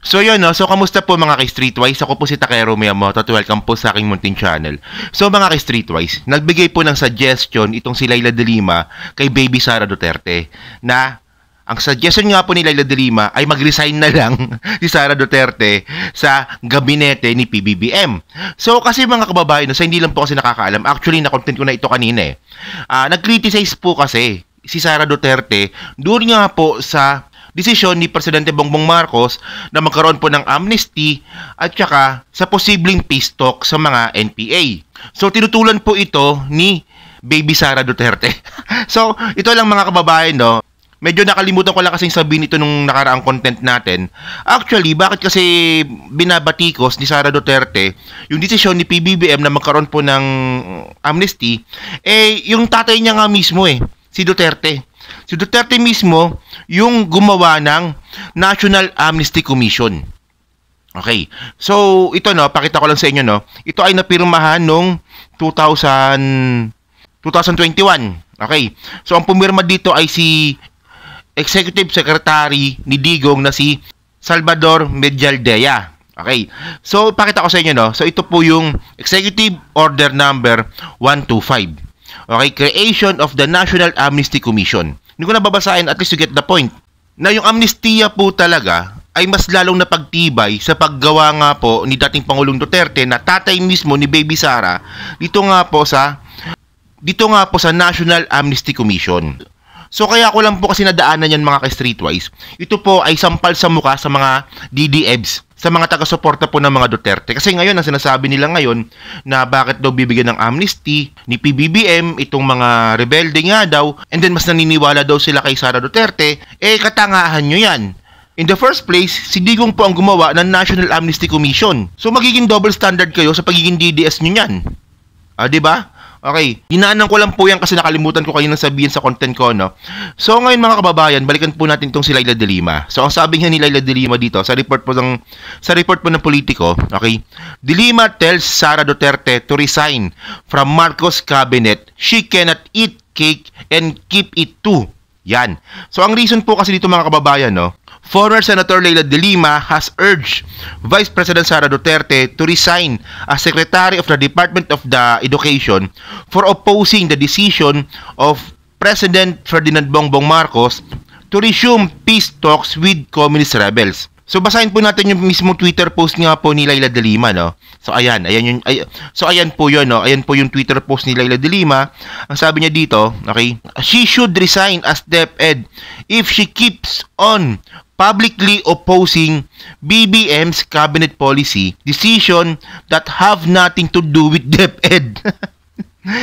So yun, no? So kamusta po mga ka-Streetwise? Ako po si Takero Miyamoto at welcome po sa aking munting channel. So mga ka-Streetwise, nagbigay po ng suggestion itong si Leila de Lima kay Baby Sara Duterte na ang suggestion nga po ni Leila de Lima ay mag-resign na lang si Sara Duterte sa gabinete ni PBBM. So kasi mga kababayan, no, sa hindi lang po kasi nakakaalam, actually na-content ko na ito kanina eh. Nag-criticize po kasi si Sara Duterte doon nga po sa desisyon ni Presidente Bongbong Marcos na magkaroon po ng amnesty at saka sa posibleng peace talk sa mga NPA. So tinutulan po ito ni Baby Sara Duterte. So ito lang mga kababayan, no. Medyo nakalimutan ko lang kasing sabihin ito nung nakaraang content natin. Actually, bakit kasi binabatikos ni Sara Duterte yung desisyon ni PBBM na magkaroon po ng amnesty, yung tatay niya nga mismo si Duterte. Si Duterte mismo yung gumawa ng National Amnesty Commission. Okay. So, ito pakita ko lang sa inyo Ito ay napirmahan nung 2021. Okay. So, ang pumirma dito ay si Executive Secretary ni Digong na si Salvador Medialdea. Okay. So, pakita ko sa inyo So, ito po yung Executive Order number 125. Okay, creation of the National Amnesty Commission. Hindi ko na babasahin, at least you get the point. Na yung amnestia po talaga ay mas lalong napagtibay sa paggawa nga po ni dating Pangulong Duterte na tatay mismo ni Baby Sara dito nga po sa National Amnesty Commission. So kaya ko lang po kasi nadaanan yan mga ka-Streetwise. Ito po ay sampal sa mukha sa mga DDEBs, sa mga taga-suporta po ng mga Duterte. Kasi ngayon, ang sinasabi nila ngayon na bakit daw bibigyan ng amnesty ni PBBM itong mga rebelde nga daw, and then mas naniniwala daw sila kay Sara Duterte, katangahan nyo yan. In the first place, si Digong po ang gumawa ng National Amnesty Commission. So magiging double standard kayo sa pagiging DDS nyo yan. Diba? Okay, hinaanan ko lang po yan kasi nakalimutan ko kayo nang sabihin sa content ko, So ngayon mga kababayan, balikan po natin itong si Leila de Lima. So ang sabi niya ni Leila de Lima dito sa report po ng Politico, okay? De Lima tells Sara Duterte to resign from Marcos cabinet. She cannot eat cake and keep it too. Yan. So ang reason po kasi dito mga kababayan, former Senator Leila de Lima has urged Vice President Sara Duterte to resign as Secretary of the Department of the Education for opposing the decision of President Ferdinand Bongbong Marcos to resume peace talks with communist rebels. So basahin po natin yung mismong Twitter post nga po ni Leila de Lima, So ayan po 'yon, Ayan po yung Twitter post ni Leila de Lima. Ang sabi niya dito, okay? She should resign as DepEd if she keeps on publicly opposing BBM's cabinet policy decision that have nothing to do with DepEd.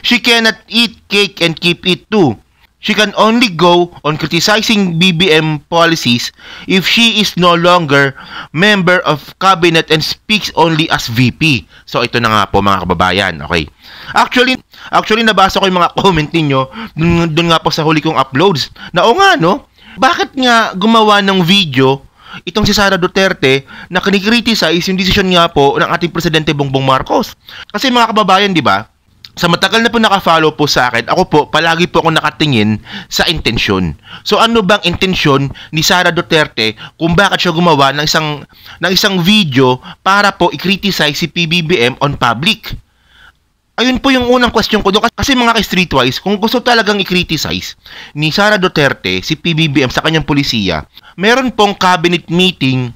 She cannot eat cake and keep it too. She can only go on criticizing BBM policies if she is no longer member of cabinet and speaks only as VP. So ito na nga po mga kababayan, okay? Actually nabasa ko yung mga comment ninyo dun nga po sa huli kong uploads. Na nga bakit nga gumawa ng video itong si Sara Duterte na kinikriticize yung desisyon nga po ng ating Presidente Bongbong Marcos? Kasi mga kababayan, di ba? Sa matagal na po naka-follow po sa akin, ako po, palagi po ako nakatingin sa intensyon. So ano bang intensyon ni Sara Duterte kung bakit siya gumawa ng isang video para po i-criticize si PBBM on public? Ayun po yung unang question ko doon. Kasi mga ka-Streetwise, kung gusto talagang i-criticize ni Sara Duterte si PBBM sa kanyang polisiya, meron pong cabinet meeting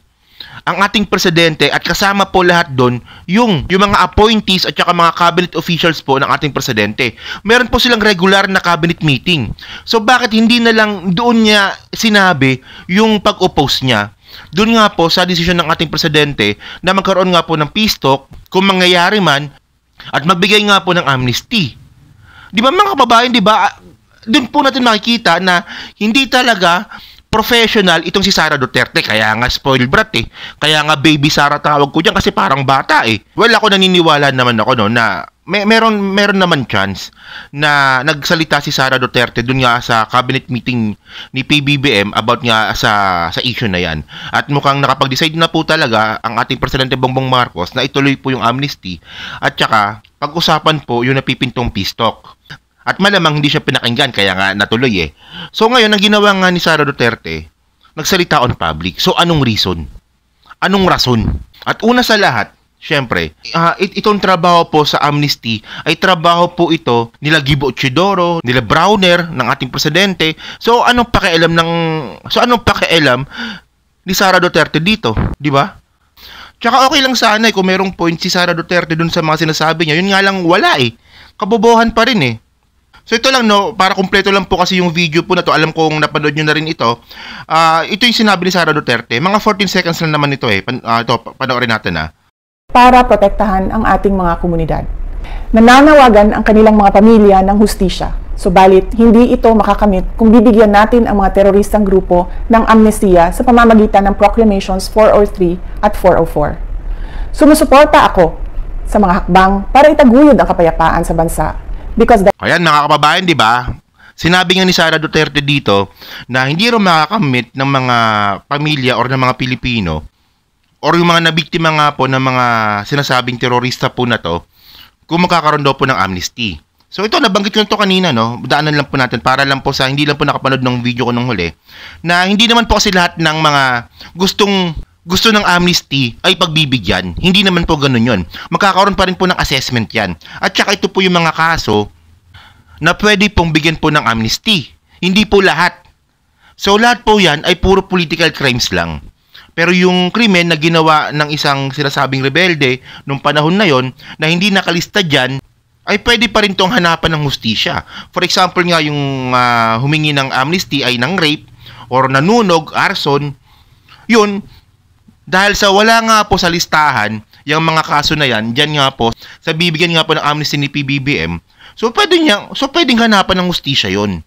ang ating presidente at kasama po lahat doon yung mga appointees at saka mga cabinet officials po ng ating presidente. Meron po silang regular na cabinet meeting. So bakit hindi na lang doon niya sinabi yung pag-oppose niya? Doon nga po sa desisyon ng ating presidente na magkaroon nga po ng peace talk kung mangyayari man at magbigay nga po ng amnesty. Di ba mga kababayan, di ba? Doon po natin makikita na hindi talaga professional itong si Sara Duterte. Kaya nga spoiled brat Kaya nga Baby Sara tawag ko dyan kasi parang bata Well, ako naniniwala naman ako na meron naman chance na nagsalita si Sara Duterte dun nga sa cabinet meeting ni PBBM about nga sa issue na yan. At mukhang nakapag-decide na po talaga ang ating Presidente Bongbong Marcos na ituloy po yung amnesty at saka pag-usapan po yung napipintong peace talk. At malamang hindi siya pinakinggan, kaya nga natuloy So ngayon, ang ginawa nga ni Sara Duterte, nagsalita on public. So anong reason? Anong rason? At una sa lahat, syempre, itong trabaho po sa amnesty ay trabaho po ito nila Gibo Chidoro, nila Browner ng ating presidente. So anong pakialam ni Sara Duterte dito, di ba? Tsaka okay lang sana kung merong point si Sara Duterte dun sa mga sinasabi niya. Yun nga lang wala eh. Kabobohan pa rin eh. So ito lang no, para kumpleto lang po kasi yung video po na to. Alam kong napanood nyo na rin ito. Ito yung sinabi ni Sara Duterte. Mga 14 seconds lang naman ito eh. Ito, panoorin natin para protektahan ang ating mga komunidad. Nananawagan ang kanilang mga pamilya ng hustisya. Subalit, hindi ito makakamit kung bibigyan natin ang mga teroristang grupo ng amnestiya sa pamamagitan ng Proclamations 403 at 404. Sumusuporta ako sa mga hakbang para itaguyod ang kapayapaan sa bansa. Ayan mga kababayan, di ba? Sinabi nga ni Sara Duterte dito na hindi rin makakamit ng mga pamilya or ng mga Pilipino or yung mga nabiktima nga po ng mga sinasabing terorista po na to kung magkakaroon daw po ng amnesty. So ito, nabanggit ko ito kanina, no? Daanan lang po natin para lang po sa hindi lang po nakapanood ng video ko nung huli na hindi naman po kasi lahat ng mga gusto ng amnesty ay pagbibigyan. Hindi naman po ganun yun. Magkakaroon pa rin po ng assessment yan. At saka ito po yung mga kaso na pwede pong bigyan po ng amnesty. Hindi po lahat. So lahat po yan ay puro political crimes lang. Pero yung krimen na ginawa ng isang sinasabing rebelde nung panahon na yon na hindi nakalista dyan, ay pwede pa rin tong hanapan ng hustisya. For example nga yung humingi ng amnesty ay ng rape or nanunog, arson, yun, dahil sa wala nga po sa listahan, yung mga kaso na yan, dyan nga po, sa bibigyan nga po ng amnesty ni PBBM, so pwedeng hanapan ng hustisya yun.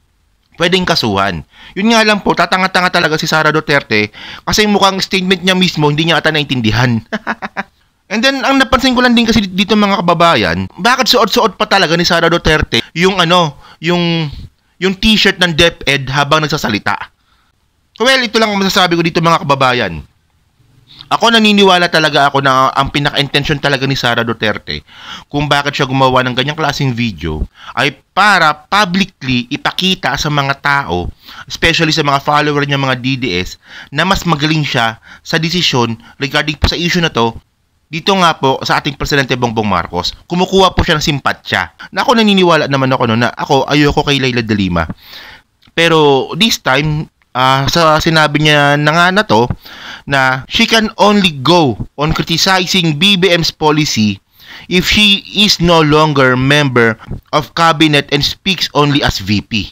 Pwedeng kasuhan. Yun nga lang po, tatanga-tanga talaga si Sara Duterte kasi mukhang statement niya mismo, hindi niya ata naintindihan. And then, ang napansin ko lang din kasi dito mga kababayan, bakit suot-suot pa talaga ni Sara Duterte yung t-shirt ng DepEd habang nagsasalita? Well, ito lang ang masasabi ko dito mga kababayan. Ako naniniwala talaga ako na ang pinaka-intention talaga ni Sara Duterte kung bakit siya gumawa ng ganyang klaseng video ay para publicly ipakita sa mga tao, especially sa mga follower niya mga DDS, na mas magaling siya sa desisyon regarding po sa issue na to dito nga po sa ating Presidente Bongbong Marcos. Kumukuha po siya ng simpatsya. Na ako naniniwala naman ako na ako ayoko kay Leila de Lima. Pero this time, sa sinabi niya na nga na to, na she can only go on criticizing BBM's policy if she is no longer member of cabinet and speaks only as VP.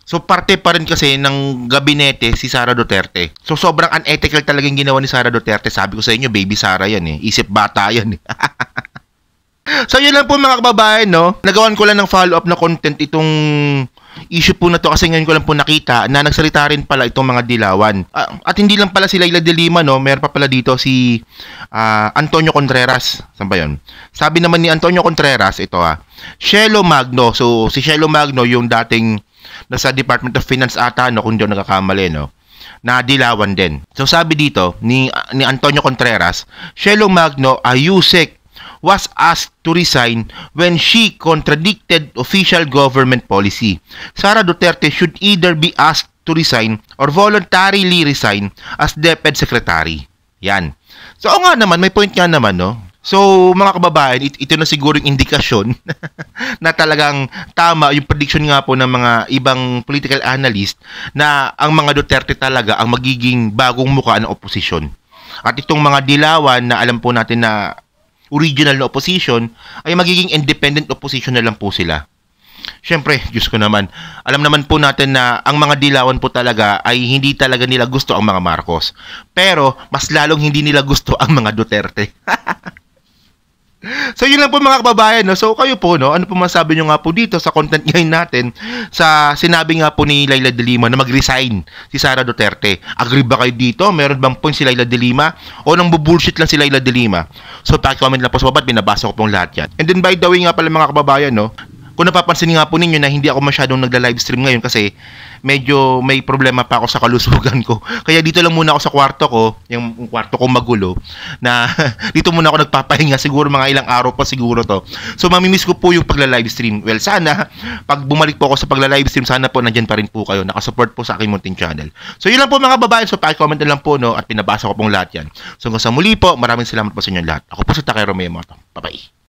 So parte pa rin kasi ng gabinete si Sara Duterte. So sobrang unethical talagang ginawa ni Sara Duterte. Sabi ko sa inyo, baby Sara yan eh. Isip bata yan eh. So yun lang po mga kababayan, no? Nagawan ko lang ng follow-up na content itong issue po na to kasi ngayon ko lang po nakita na nagsalita rin pala itong mga dilawan. At hindi lang pala si Leila de Lima, no? Meron pa pala dito si Antonio Contreras. Saan ba yun? Sabi naman ni Antonio Contreras, ito Shelo Magno. So si Shelo Magno yung dating nasa Department of Finance ata, no? Kung di ako nakakamali, no? Na dilawan din. So sabi dito ni Antonio Contreras, Shelo Magno, Ayusek was asked to resign when she contradicted official government policy. Sara Duterte should either be asked to resign or voluntarily resign as DepEd Secretary. Yan. So nga naman, may point nga naman, no? So mga kababayan, ito na siguro yung indikasyon na talagang tama yung prediction nga po ng mga ibang political analyst na ang mga Duterte talaga ang magiging bagong mukha ng oposisyon. At itong mga dilawan na alam po natin na original na opposition ay magiging independent opposition na lang po sila. Siyempre, Diyos ko naman, alam naman po natin na ang mga dilawan po talaga ay hindi talaga nila gusto ang mga Marcos. Pero, mas lalong hindi nila gusto ang mga Duterte. So yun lang po mga kababayan, no? So kayo po, no? Ano po masabi nyo nga po dito sa content ngayon natin sa sinabi nga po ni Leila de Lima na mag-resign si Sara Duterte? Agree ba kayo dito? Meron bang point si Leila de Lima? O nang bubullshit lang si Leila de Lima? So paki-comment lang po sa baba at binabasa ko pong lahat yan. And then by the way nga pala mga kababayan, no? kung napapansin nga po ninyo na hindi ako masyadong nagla-livestream ngayon kasi medyo may problema pa ako sa kalusugan ko. Kaya dito lang muna ako sa kwarto ko, yung kwarto ko magulo, na dito muna ako nagpapahinga, siguro mga ilang araw pa siguro to. So mamimiss ko po yung pagla-livestream. Well, sana pag bumalik po ako sa pagla-livestream, sana po nandyan pa rin po kayo, nakasupport po sa aking munting channel. So yun lang po mga babae, so paki-comment na lang po, no, at pinabasa ko pong lahat yan. So hanggang sa muli po, maraming salamat po sa inyo lahat. Ako po si Takero Miyamoto. Bye-bye.